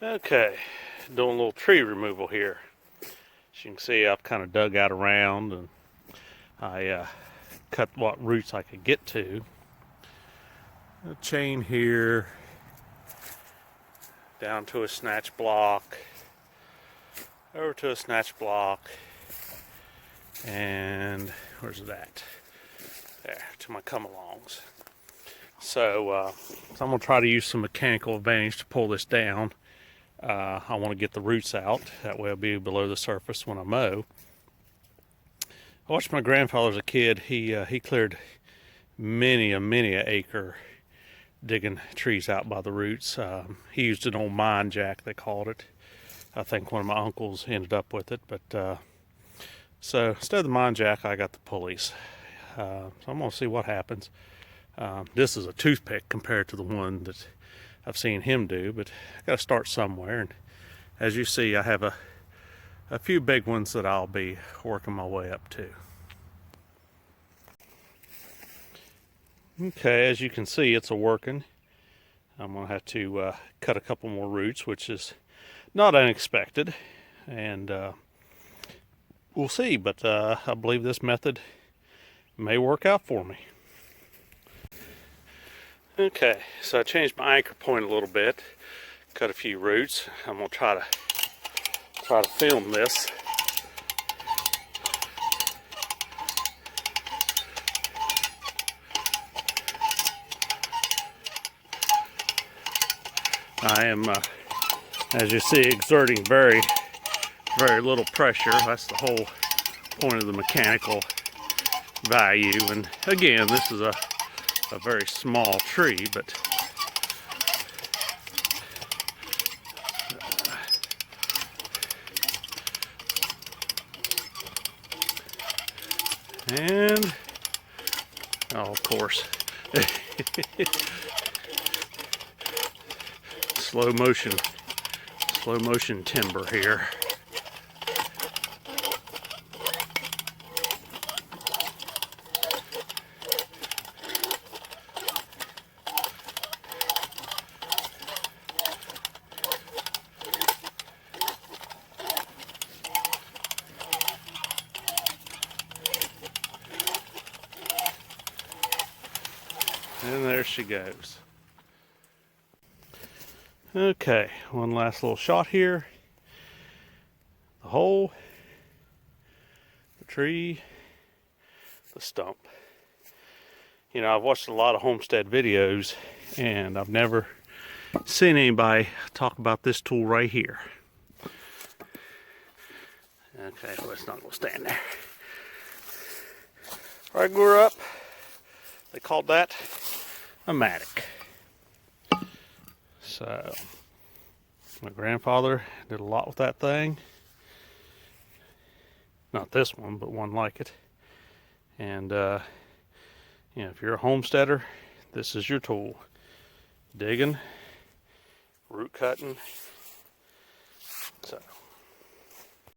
Okay, doing a little tree removal here. As you can see, I've kind of dug out around and I cut what roots I could get to. A chain here, down to a snatch block, over to a snatch block, and where's it at? There, to my come-alongs. So I'm going to try to use some mechanical advantage to pull this down. I want to get the roots out. That way I'll be below the surface when I mow. I watched my grandfather as a kid. He cleared many a acre digging trees out by the roots. He used an old mine jack, they called it. I think one of my uncles ended up with it. But so instead of the mine jack, I got the pulleys. So I'm going to see what happens. This is a toothpick compared to the one that I've seen him do, but I got to start somewhere. And as you see, I have a few big ones that I'll be working my way up to. Okay, as you can see, it's a working. I'm going to have to cut a couple more roots, which is not unexpected. And we'll see, but I believe this method may work out for me. Okay, so I changed my anchor point a little bit, cut a few roots. I'm going to try to film this. I am, as you see, exerting very little pressure. That's the whole point of the mechanical value. And again, this is a very small tree, but and oh, of course, slow motion timber here. And there she goes. Okay, one last little shot here. The hole, the tree, the stump. You know, I've watched a lot of homestead videos and I've never seen anybody talk about this tool right here. Okay, well, it's not going to stand there. Where I grew up, they called that a mattack. So, my grandfather did a lot with that thing. Not this one, but one like it. And, you know, if you're a homesteader, this is your tool. Digging, root cutting. So.